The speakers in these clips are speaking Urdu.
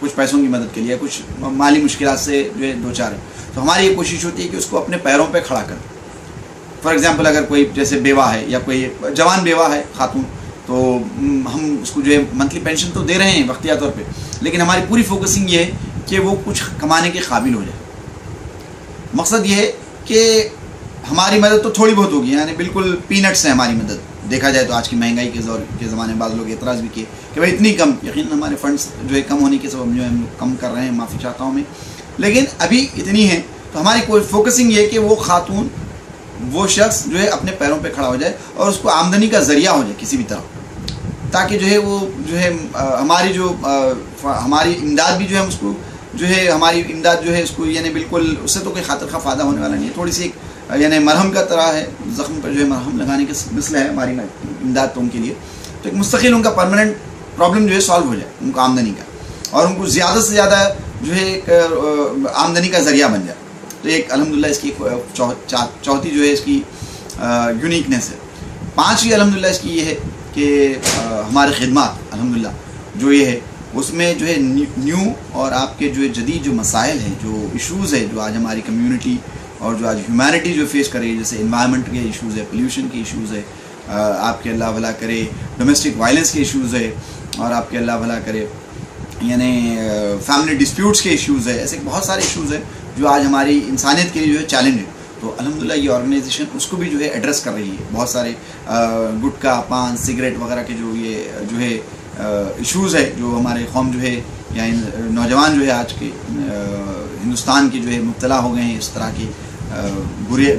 کچھ پیسوں کی مدد کے لیے، کچھ مالی مشکلات سے جو ہے دو چار ہے، تو ہماری یہ کوشش ہوتی ہے کہ اس کو اپنے پیروں پہ کھڑا کر. فار ایگزامپل اگر کوئی جیسے بیوہ ہے یا کوئی جوان بیوہ ہے خاتون، تو ہم اس کو جو ہے منتھلی پینشن تو دے رہے ہیں وقتیہ طور پہ، لیکن ہماری پوری فوکسنگ یہ ہے کہ وہ کچھ کمانے کے قابل ہو جائے. مقصد یہ ہے کہ ہماری مدد تو تھوڑی بہت ہوگی، یعنی بالکل پینٹس ہے ہماری مدد دیکھا جائے تو. آج کی مہنگائی کے دور کے زمانے میں بعض لوگ اعتراض بھی کیے کہ بھائی اتنی کم، یقیناً ہمارے فنڈس جو ہے کم ہونے کے سبب جو ہے ہم لوگ کم کر رہے ہیں، معافی چاہتا ہوں میں، لیکن ابھی اتنی ہے. تو ہماری کوئی فوکسنگ یہ ہے کہ وہ خاتون، وہ شخص جو ہے اپنے پیروں پہ کھڑا ہو جائے اور اس کو آمدنی کا ذریعہ ہو جائے کسی بھی طرح، تاکہ جو ہے وہ جو ہے ہماری امداد بھی جو ہے اس کو جو ہے ہماری امداد جو ہے اس کو یعنی بالکل اس سے تو کوئی خاطر خواہ فائدہ ہونے والا نہیں ہے، تھوڑی سی ایک یعنی مرہم کا طرح ہے، زخم پر جو ہے مرہم لگانے کے مثل ہے ہماری امداد تو ان کے لیے. تو ایک مستقل ان کا پرماننٹ پرابلم جو ہے سالو ہو جائے ان کو آمدنی کا، اور ان کو زیادہ سے زیادہ جو ہے ایک آمدنی کا ذریعہ بن جائے. تو ایک الحمدللہ اس کی چوتھی جو ہے اس کی یونیکنیس ہے. پانچویں الحمدللہ اس کی یہ ہے کہ ہمارے خدمات الحمدللہ جو یہ ہے اس میں جو ہے نیو اور آپ کے جو ہے جدید جو مسائل ہیں، جو ایشوز ہے جو آج ہماری کمیونٹی اور جو آج ہیومینٹی جو فیس کر رہی ہے، جیسے انوائرمنٹ کے ایشوز ہے، پولیوشن کے ایشوز ہے، آپ کے اللہ بھلا کرے ڈومیسٹک وائلنس کے ایشوز ہے، اور آپ کے اللہ بھلا کرے یعنی فیملی ڈسپیوٹس کے ایشوز ہے. ایسے بہت سارے ایشوز ہیں جو آج ہماری انسانیت کے لیے جو ہے چیلنج ہے. تو الحمدللہ یہ آرگنائزیشن اس کو بھی جو ہے ایڈریس کر رہی ہے. بہت سارے گٹکا، پان، سگریٹ وغیرہ کے جو ہے ایشوز ہے جو ہمارے قوم جو ہے یا نوجوان جو ہے آج کے ہندوستان کے جو ہے مبتلا ہو گئے ہیں اس طرح کی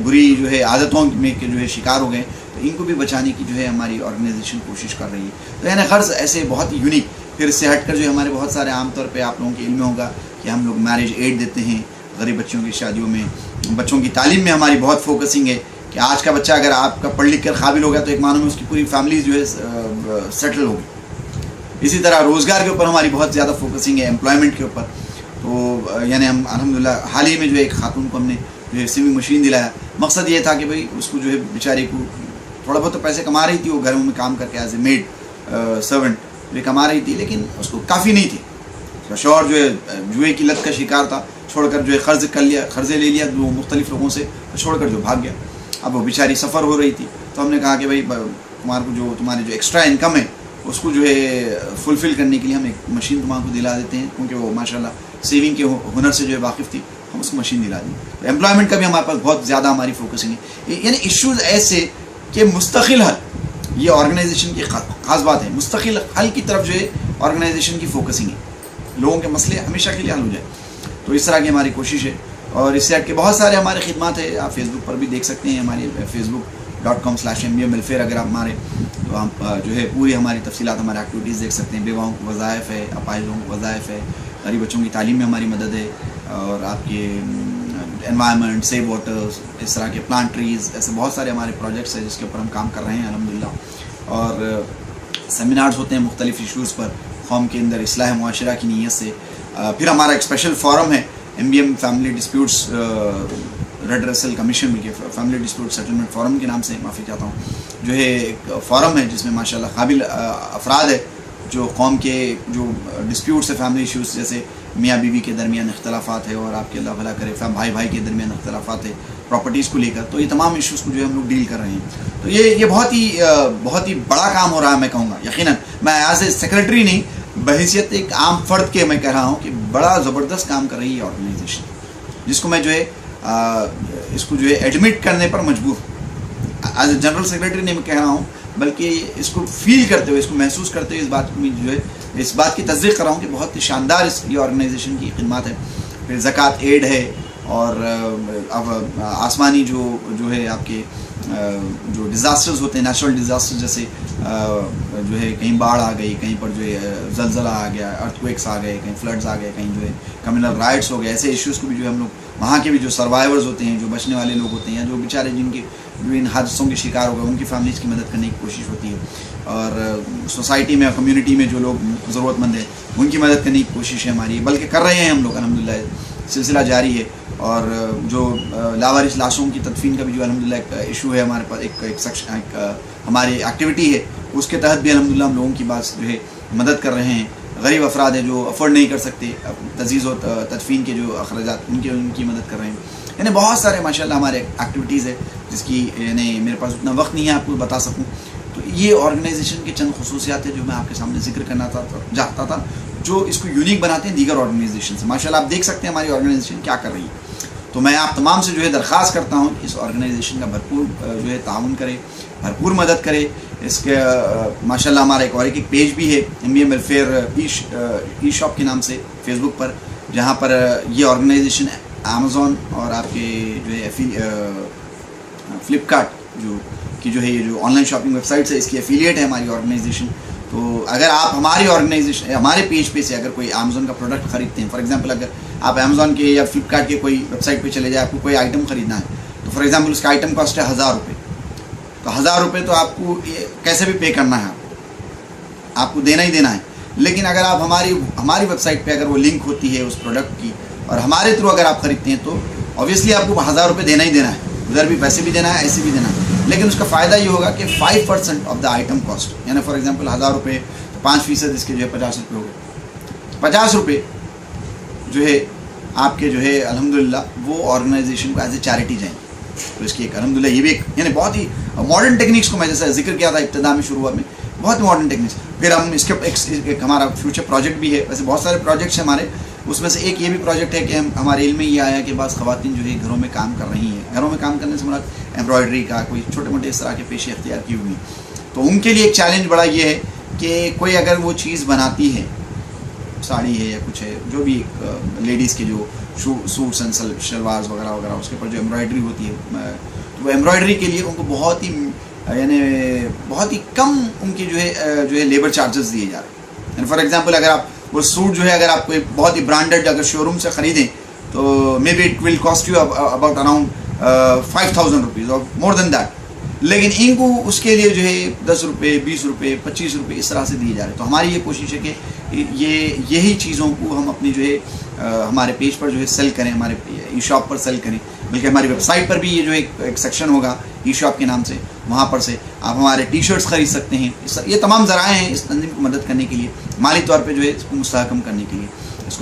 بری جو ہے عادتوں میں کے جو ہے شکار ہو گئے، تو ان کو بھی بچانے کی جو ہے ہماری آرگنائزیشن کوشش کر رہی ہے. تو یعنی غرض ایسے بہت ہی یونیک. پھر اس سے ہٹ کر جو ہے ہمارے بہت سارے عام طور پہ آپ لوگوں کے علم میں ہوگا کہ ہم لوگ میرج ایڈ دیتے ہیں غریب بچوں کی شادیوں میں. بچوں کی تعلیم میں ہماری بہت فوکسنگ ہے کہ آج کا بچہ اگر آپ کا پڑھ لکھ کر قابل ہو گیا تو ایک معنوں میں اس کی پوری فیملی جو ہے سیٹل ہوگی. اسی طرح روزگار کے اوپر ہماری بہت زیادہ فوکسنگ ہے، امپلائمنٹ کے اوپر. تو یعنی ہم الحمدللہ حال ہی میں جو ہے ایک خاتون کو ہم نے جو ہے سیونگ مشین دلایا. مقصد یہ تھا کہ بھائی اس کو جو ہے بیچاری کو تھوڑا بہت تو پیسے کما رہی تھی، وہ گھروں میں کام کر کے ایز اے میڈ سرونٹ جو کما رہی تھی، لیکن اس کو کافی نہیں تھی. اس کا شوہر جو ہے جوئے کی لت کا شکار تھا، چھوڑ کر جو ہے قرضے لے لیا جو مختلف لوگوں سے، چھوڑ کر جو بھاگ گیا. اب وہ بیچاری سفر ہو رہی تھی، تو ہم نے کہا کہ بھائی تمہاری جو ایکسٹرا انکم ہے اس کو جو ہے فلفل کرنے کے لیے ہم ایک مشین تمہارے کو دلا دیتے ہیں، کیونکہ وہ ماشاءاللہ سیونگ کے ہنر سے جو ہے واقف تھی، ہم اس کو مشین دلا دیں. امپلائمنٹ کا بھی ہمارے پاس بہت زیادہ ہماری فوکسنگ ہے. یعنی ایشوز ایسے کہ مستقل حل، یہ آرگنائزیشن کی خاص بات ہے. مستقل حل کی طرف جو ہے آرگنائزیشن کی فوکسنگ ہے، لوگوں کے مسئلے ہمیشہ کے لیے حل ہو جائے. تو اس طرح کی ہماری کوشش ہے. اور اس سے ہٹ کے بہت سارے ہمارے خدمات ہیں، آپ فیس بک پر بھی دیکھ سکتے ہیں. ہماری facebook.com/MBM ویلفیئر اگر آپ ہمارے تو آپ جو ہے پوری ہماری تفصیلات، ہمارے ایکٹیویٹیز دیکھ سکتے ہیں. بیواؤں کو وظائف ہے، اپاہجوں کو وظائف ہے، غریب بچوں کی تعلیم میں ہماری مدد ہے، اور آپ کے انوائرمنٹ، سیو واٹرز، اس طرح کے پلانٹ ٹریز، ایسے بہت سارے ہمارے پروجیکٹس ہیں جس کے اوپر ہم کام کر رہے ہیں الحمدللہ. اور سیمینارز ہوتے ہیں مختلف ایشوز پر قوم کے اندر اصلاح معاشرہ کی نیت سے. پھر ہمارا ایک اسپیشل فورم ہے MBM family disputes redressal commission کے فیملی ڈسپیوٹ سیٹلمنٹ فورم کے نام سے معافی چاہتا ہوں، جو ہے ایک فورم ہے جس میں ماشاءاللہ قابل افراد ہے جو قوم کے جو ڈسپیوٹس ہے، فیملی ایشوز جیسے میاں بیوی کے درمیان اختلافات ہے، اور آپ کے اللہ بھلا کرے بھائی بھائی کے درمیان اختلافات ہے پراپرٹیز کو لے کر. تو یہ تمام ایشوز کو جو ہے ہم لوگ ڈیل کر رہے ہیں. تو یہ بہت ہی بڑا کام ہو رہا ہے. میں کہوں گا یقیناً میں ایز اے سیکرٹری نہیں، بحیثیت ایک عام فرد کے میں کہہ رہا ہوں کہ بڑا زبردست کام کر رہی ہے آرگنائزیشن، جس کو میں جو ہے اس کو جو ہے ایڈمٹ کرنے پر مجبور ایز اے جنرل سیکرٹری نہیں میں کہہ رہا ہوں، بلکہ اس کو فیل کرتے ہوئے، اس کو محسوس کرتے ہوئے اس بات کو جو ہے اس بات کی تصدیق کر رہا ہوں کہ بہت ہی شاندار یہ آرگنائزیشن کی خدمات ہے. پھر زکوٰۃ ایڈ ہے، اور اب آسمانی جو ہے آپ کے جو ڈیزاسٹرز ہوتے ہیں، نیچرل ڈیزاسٹر جیسے جو ہے کہیں باڑھ آ گئی، کہیں پر جو ہے زلزلہ آ گیا، ارتھکویکس آ گئے، کہیں فلڈز آ گئے، کہیں جو ہے کمیونل رائٹس ہو گئے. ایسے ایشوز کو بھی جو ہے ہم لوگ وہاں کے بھی جو سروائیورز ہوتے ہیں، جو بچنے والے لوگ ہوتے ہیں، جو بیچارے جن کے جو ان حادثوں کے شکار ہو گئے، ان کی فیملیز کی مدد کرنے کی کوشش ہوتی ہے. اور سوسائٹی میں، کمیونٹی میں جو لوگ ضرورت مند ہیں ان کی مدد کرنے کی کوشش ہے ہماری، بلکہ کر رہے ہیں ہم لوگ الحمدللہ. سلسلہ جاری ہے. اور جو لاوارث لاشوں کی تدفین کا بھی جو الحمدللہ ایک ایشو ہے ہمارے پاس، ایک ہماری ایکٹیویٹی ہے، اس کے تحت بھی الحمدللہ ہم لوگوں کی بات جو ہے مدد کر رہے ہیں. غریب افراد ہیں جو افورڈ نہیں کر سکتے، تجہیز و تدفین کے جو اخراجات ان کی مدد کر رہے ہیں. یعنی بہت سارے ماشاءاللہ ہمارے ایکٹیویٹیز ہے جس کی یعنی میرے پاس اتنا وقت نہیں ہے آپ کو بتا سکوں. تو یہ آرگنائزیشن کی چند خصوصیات ہیں جو میں آپ کے سامنے ذکر کرنا چاہتا تھا، جو اس کو یونیک بناتے ہیں دیگر آرگنائزیشن سے. ماشاءاللہ آپ دیکھ سکتے ہیں ہماری آرگنائزیشن کیا کر رہی ہے. تو میں آپ تمام سے جو ہے درخواست کرتا ہوں کہ اس آرگنائزیشن کا بھرپور جو ہے تعاون کرے، بھرپور مدد کرے. اس کے ماشاءاللہ ہمارا ایک پیج بھی ہے MBM ویلفیئر ای شاپ کے نام سے فیس بک پر، جہاں پر یہ آرگنائزیشن امیزون اور آپ کے جو ہے فلپکارٹ جو ہے یہ جو on line shopping web sites ہے اس کی ایفیلیٹ ہے ہماری آرگنائزیشن. تو اگر آپ ہماری آرگنائزیشن ہمارے پیج پہ سے اگر کوئی امیزون کا پروڈکٹ خریدتے ہیں، فار ایگزامپل اگر آپ امیزون کے یا فلپکارٹ کے کوئی ویب سائٹ پہ چلے جائیں، آپ کو کوئی آئٹم خریدنا ہے تو فار ایگزامپل اس کا آئٹم کاسٹ ہے 1000 روپے. تو 1000 روپے تو آپ کو کیسے بھی پے کرنا ہے، آپ کو دینا ہی دینا ہے. لیکن اگر آپ ہماری ویب سائٹ پہ اگر وہ لنک ہوتی ہے اس پروڈکٹ کی اور ہمارے تھرو اگر آپ خریدتے ہیں تو اوبیسلی آپ کو 1000 روپے دینا ہی دینا ہے. ادھر بھی پیسے بھی دینا ہے، ایسے بھی دینا ہے. لیکن اس کا فائدہ یہ ہوگا کہ 5% آف دا آئٹم کاسٹ، یعنی فار ایگزامپل 1000 روپے تو 5% اس کے جو ہے 50 روپے ہو گئے. 50 روپے جو ہے آپ کے جو ہے الحمدللہ وہ آرگنائزیشن کو ایز اے چیریٹی جائیں. تو اس کی ایک الحمدللہ یہ بھی ایک یعنی بہت ہی ماڈرن ٹیکنیکس کو میں جیسا ذکر کیا تھا ابتدا میں شروعات میں، بہت ماڈرن ٹیکنیکس. پھر ہم اس کے ایک ہمارا فیوچر پروجیکٹ بھی ہے. ویسے بہت سارے پروجیکٹس ہیں ہمارے، اس میں سے ایک یہ بھی پروجیکٹ ہے کہ ہمارے علم میں یہ آیا کہ بعض خواتین جو ہے گھروں میں کام کر رہی ہیں. گھروں میں کام کرنے سے مراد ایمبرائڈری کا کوئی چھوٹے موٹے اس طرح کے پیشے اختیار کی ہوئی ہیں. تو ان کے لیے ایک چیلنج بڑا یہ ہے کہ کوئی اگر وہ چیز بناتی ہے، ساڑی ہے یا کچھ ہے، جو بھی لیڈیز کے جو سوٹس اینڈ شلوارز وغیرہ وغیرہ اس کے اوپر جو ایمبرائڈری ہوتی ہے، وہ ایمبرائڈری کے لیے ان کو بہت ہی کم ان کی جو ہے لیبر چارجز دیے جا رہے ہیں. یعنی فار ایگزامپل اگر آپ وہ سوٹ جو ہے اگر آپ کوئی بہت ہی برانڈیڈ اگر شو روم سے خریدیں تو maybe it will cost you about around 5000 rupees اور مور دین دیٹ. لیکن ان کو اس کے لیے جو ہے 10 روپے 20 روپے 25 روپے اس طرح سے دیے جا رہے ہیں. تو ہماری یہ کوشش ہے کہ یہی چیزوں کو ہم اپنی جو ہے ہمارے پیج پر جو ہے سیل کریں، ہمارے ای شاپ پر سیل کریں. بلکہ ہماری ویب سائٹ پر بھی یہ جو ایک سیکشن ہوگا ای شاپ کے نام سے، وہاں پر سے آپ ہمارے ٹی شرٹس خرید سکتے ہیں. یہ تمام ذرائع ہیں اس تنظیم کو مدد کرنے کے لیے، مالی طور پہ جو ہے اس کو مستحکم کرنے کے لیے، اس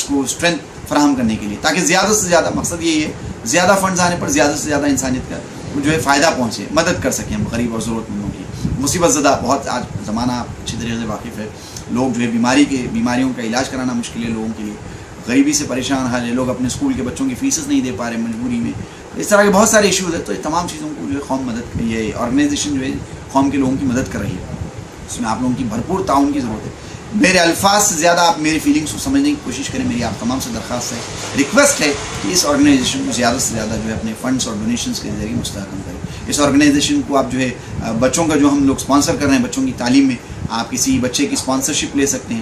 کو اسٹرینتھ فراہم کرنے کے لیے، تاکہ زیادہ سے زیادہ مقصد یہی ہے زیادہ فنڈز آنے پر زیادہ سے زیادہ انسانیت کا جو ہے فائدہ پہنچے، مدد کر سکیں ہم غریب اور ضرورت مندوں کی. مصیبت زدہ بہت آج زمانہ اچھی طریقے سے واقف ہے. لوگ جو ہے بیماریوں کا علاج کرانا مشکل ہے لوگوں کے لیے، غریبی سے پریشان حال ہے، لوگ اپنے اسکول کے بچوں کی فیسز نہیں دے پا رہے مجبوری میں. اس طرح کے بہت سارے ایشوز ہیں. تو تمام چیزوں کو جو ہے قوم یہ آرگنائزیشن جو ہے قوم کے لوگوں کی مدد کر رہی ہے. اس میں آپ لوگوں کی بھرپور تعاون کی ضرورت ہے. میرے الفاظ سے زیادہ آپ میری فیلنگس کو سمجھنے کی کوشش کریں. میری آپ تمام سے درخواست ہے، ریکویسٹ ہے کہ اس آرگنائزیشن کو زیادہ سے زیادہ جو ہے اپنے فنڈس اور ڈونیشنس کے ذریعے مستحکم کریں. اس آرگنائزیشن کو آپ جو ہے بچوں کا جو ہم لوگ اسپانسر کر رہے ہیں، بچوں کی تعلیم میں آپ کسی بچے کی اسپانسرشپ لے سکتے ہیں.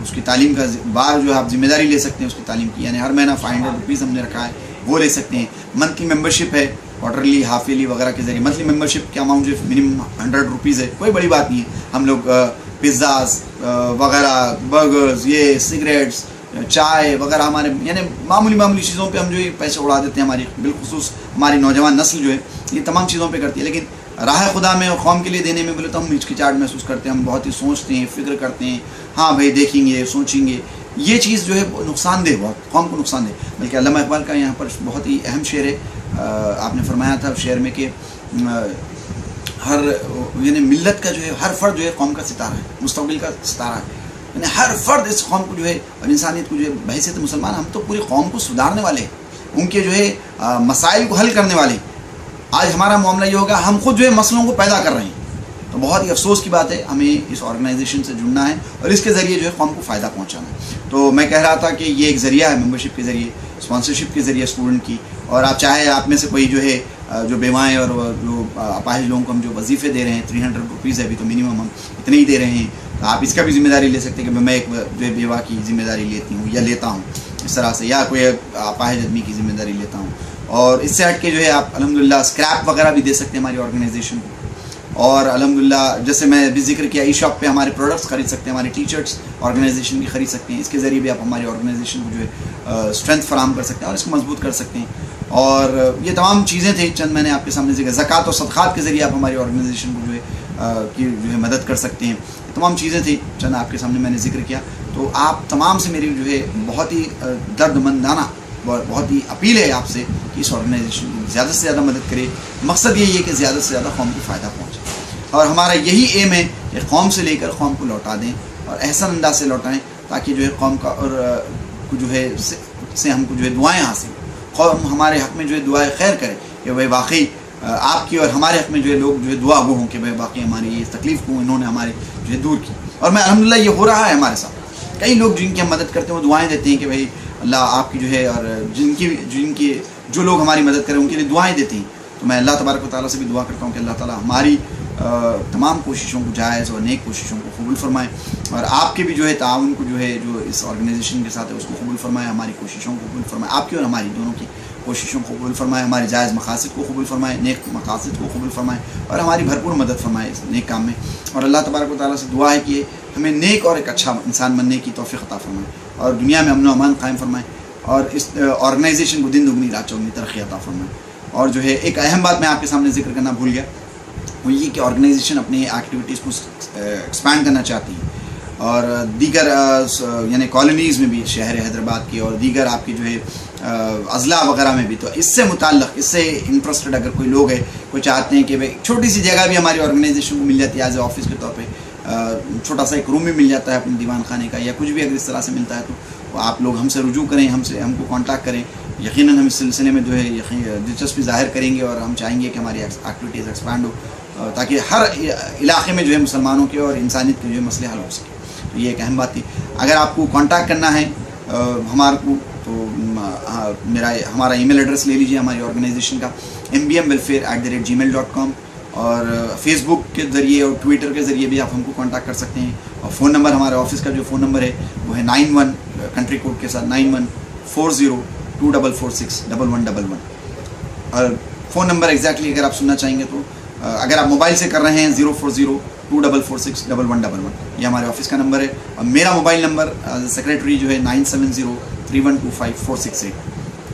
اس کی تعلیم کا بار جو ہے آپ ذمہ داری لے سکتے ہیں اس کی تعلیم کی. یعنی ہر مہینہ 500 روپیز ہم نے رکھا ہے، وہ لے سکتے ہیں. منتھلی ممبرشپ ہے، کوارٹرلی ہاف ایئرلی وغیرہ کے ذریعے. منتھلی ممبرشپ کا اماؤنٹ جو ہے منیمم 100 روپیز ہے، کوئی بڑی بات نہیں ہے. ہم لوگ پیزاز وغیرہ، برگرز، یہ سگریٹس، چائے وغیرہ ہمارے یعنی معمولی چیزوں پہ ہم جو ہے پیسے اڑا دیتے ہیں. ہماری بالخصوص ہماری نوجوان نسل جو ہے یہ تمام چیزوں پہ کرتی ہے. لیکن راہ خدا میں اور قوم کے لیے دینے میں بولے تو ہم ہچکچاہٹ محسوس کرتے ہیں. ہم بہت ہی سوچتے ہیں، فکر کرتے ہیں، ہاں بھائی دیکھیں گے، سوچیں گے. یہ چیز جو ہے نقصان دہ، بہت قوم کو نقصان دہ. بلکہ علامہ اقبال کا یہاں پر بہت ہی اہم شعر ہے. آپ نے فرمایا تھا شعر میں کہ ہر یعنی ملت کا جو ہے ہر فرد جو ہے قوم کا ستارہ ہے، مستقبل کا ستارہ ہے. یعنی ہر فرد اس قوم کو جو ہے اور انسانیت کو جو ہے بحیثیت مسلمان ہم تو پوری قوم کو سدھارنے والے ہیں، ان کے جو ہے مسائل کو حل کرنے والے. آج ہمارا معاملہ یہ ہوگا ہم خود جو ہے مسئلوں کو پیدا کر رہے ہیں. تو بہت ہی افسوس کی بات ہے. ہمیں اس آرگنائزیشن سے جڑنا ہے اور اس کے ذریعے جو ہے قوم کو فائدہ پہنچانا ہے. تو میں کہہ رہا تھا کہ یہ ایک ذریعہ ہے ممبرشپ کے ذریعے، اسپانسرشپ کے ذریعے اسٹوڈنٹ کی. اور آپ چاہے آپ میں سے کوئی جو ہے جو بیوائیں اور جو اپاہج لوگوں کو ہم جو وظیفے دے رہے ہیں 300 روپیز ہے ابھی تو منیمم ہم اتنے ہی دے رہے ہیں. تو آپ اس کا بھی ذمہ داری لے سکتے ہیں کہ میں ایک جو ہے بیوہ کی ذمہ داری لیتی ہوں یا لیتا ہوں اس طرح سے، یا کوئی اپاہج آدمی کی ذمہ داری لیتا ہوں. اور اس سے ہٹ کے جو ہے آپ الحمدللہ اسکریپ وغیرہ بھی دے سکتے ہیں ہماری آرگنائزیشن کو. اور الحمدللہ جیسے میں بھی ذکر کیا ای شاپ پہ ہمارے پروڈکٹس خرید سکتے ہیں، ہمارے ٹی شرٹس آرگنائزیشن کی خرید سکتے ہیں. اس کے ذریعے بھی آپ ہماری آرگنائزیشن کو جو ہے اسٹرینتھ فراہم کر سکتے ہیں اور اس کو مضبوط کر سکتے ہیں. اور یہ تمام چیزیں تھیں چند میں نے آپ کے سامنے ذکر. زکوٰۃ اور صدقات کے ذریعے آپ ہماری آرگنائزیشن کو جو ہے مدد کر سکتے ہیں. تمام چیزیں تھیں چند آپ کے سامنے میں نے ذکر کیا. تو آپ تمام سے میری جو ہے بہت ہی درد مندانہ بہت ہی اپیل ہے آپ سے کہ اس آرگنائزیشن کی زیادہ سے زیادہ مدد کرے. مقصد یہی ہے کہ زیادہ سے زیادہ قوم کو فائدہ پہنچے, اور ہمارا یہی ایم ہے کہ قوم سے لے کر قوم کو لوٹا دیں اور احسن انداز سے لوٹائیں, تاکہ جو ہے قوم کا اور جو ہے سے ہم کو جو ہے دعائیں حاصل, قوم ہمارے حق میں جو ہے دعائیں خیر کرے کہ بھائی واقعی آپ کی اور ہمارے حق میں جو ہے لوگ جو ہے دعا گو ہوں کہ بھائی واقعی ہماری یہ تکلیف کو انہوں نے ہمارے جو ہے دور کی. اور میں الحمدللہ یہ ہو رہا ہے ہمارے ساتھ, کئی لوگ جن کی ہم مدد کرتے ہیں وہ دعائیں دیتے ہیں کہ بھائی اللہ آپ کی جو ہے, اور جن کی جو لوگ ہماری مدد کریں ان کے لیے دعائیں دیتے ہیں. تو میں اللہ تبارک و تعالیٰ سے بھی دعا کرتا ہوں کہ اللہ تعالیٰ ہماری تمام کوششوں کو جائز اور نیک کوششوں کو قبول فرمائے, اور آپ کے بھی جو ہے تعاون کو جو ہے جو اس آرگنائزیشن کے ساتھ ہے اس کو قبول فرمائے, ہماری کوششوں کو قبول فرمائے, آپ کی اور ہماری دونوں کی کوششوں کو قبول فرمائے, ہمارے جائز مقاصد کو قبول فرمائے, نیک مقاصد کو قبول فرمائے, اور ہماری بھرپور مدد فرمائے اس نیک کام میں. اور اللہ تبارک و تعالیٰ سے دعا ہے کہ ہمیں نیک اور ایک اچھا انسان بننے کی توفیق عطا فرمائے, اور دنیا میں امن و امان قائم فرمائے, اور اس آرگنائزیشن کو دن دگنی رات چوگنی ترقی عطا فرمائے. اور جو ہے ایک اہم بات میں آپ کے سامنے ذکر کرنا بھول گیا, وہ یہ کہ آرگنائزیشن اپنی ایکٹیویٹیز کو ایکسپینڈ کرنا چاہتی ہے, اور دیگر یعنی کالونیز میں بھی, شہر حیدرآباد کی اور دیگر آپ کی جو ہے اضلاع وغیرہ میں بھی. تو اس سے متعلق, اس سے انٹرسٹڈ اگر کوئی لوگ ہے, کوئی چاہتے ہیں کہ بھائی چھوٹی سی جگہ بھی ہماری آرگنائزیشن کو مل جاتی ہے ایز اے آفس کے طور پہ, چھوٹا سا ایک روم بھی مل جاتا ہے اپنے دیوان خانے کا, یا کچھ بھی اگر اس طرح سے ملتا ہے تو آپ لوگ ہم سے رجوع کریں, ہم کو کانٹیکٹ کریں. یقیناً ہم اس سلسلے میں جو ہے دلچسپی ظاہر کریں گے, اور ہم چاہیں گے کہ ہماری ایکٹیویٹیز ایکسپینڈ ہو, تاکہ ہر علاقے میں جو ہے مسلمانوں کے اور انسانیت کے جو ہے مسئلے حل ہو سکے. تو یہ ایک اہم بات تھی. اگر آپ کو کانٹیکٹ کرنا ہے ہمارے کو, تو ہمارا ای میل ایڈریس لے لیجیے ہماری آرگنائزیشن کا, mbmwelfare@gmail.com, اور فیس بک کے ذریعے اور ٹویٹر کے ذریعے بھی آپ ہم کو کانٹیکٹ کر سکتے ہیں. اور فون نمبر, ہمارے آفس کا جو فون نمبر ہے وہ ہے 91 کنٹری کوڈ کے ساتھ 914024461111. اور فون نمبر ایگزیکٹلی اگر آپ سننا چاہیں گے تو اگر آپ موبائل سے کر رہے ہیں 04024461111, یہ ہمارے آفس کا نمبر ہے. اور میرا موبائل نمبر سیکریٹری جو ہے 9703125468.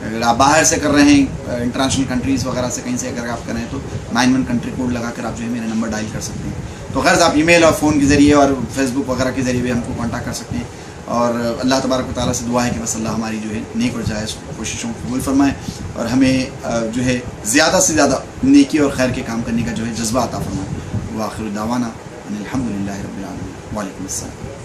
اگر آپ باہر سے کر رہے ہیں, انٹرنیشنل کنٹریز وغیرہ سے کہیں سے اگر آپ کر رہے ہیں تو 91 کنٹری کوڈ لگا کر آپ جو ہے میرا نمبر ڈائل کر سکتے ہیں. تو غرض آپ ای میل اور فون کے ذریعے اور فیس بک وغیرہ کے ذریعے بھی ہم کو کانٹیکٹ کر سکتے ہیں. اور اللہ تبارک و تعالیٰ سے دعا ہے کہ بس اللہ ہماری جو ہے نیک اور جائز کوششوں کو قبول فرمائے, اور ہمیں جو ہے زیادہ سے زیادہ نیکی اور خیر کے کام کرنے کا جو ہے جذبہ عطا فرمائے. وآخر دعوانا ان الحمد للہ رب العالمین. وعلیکم السلام.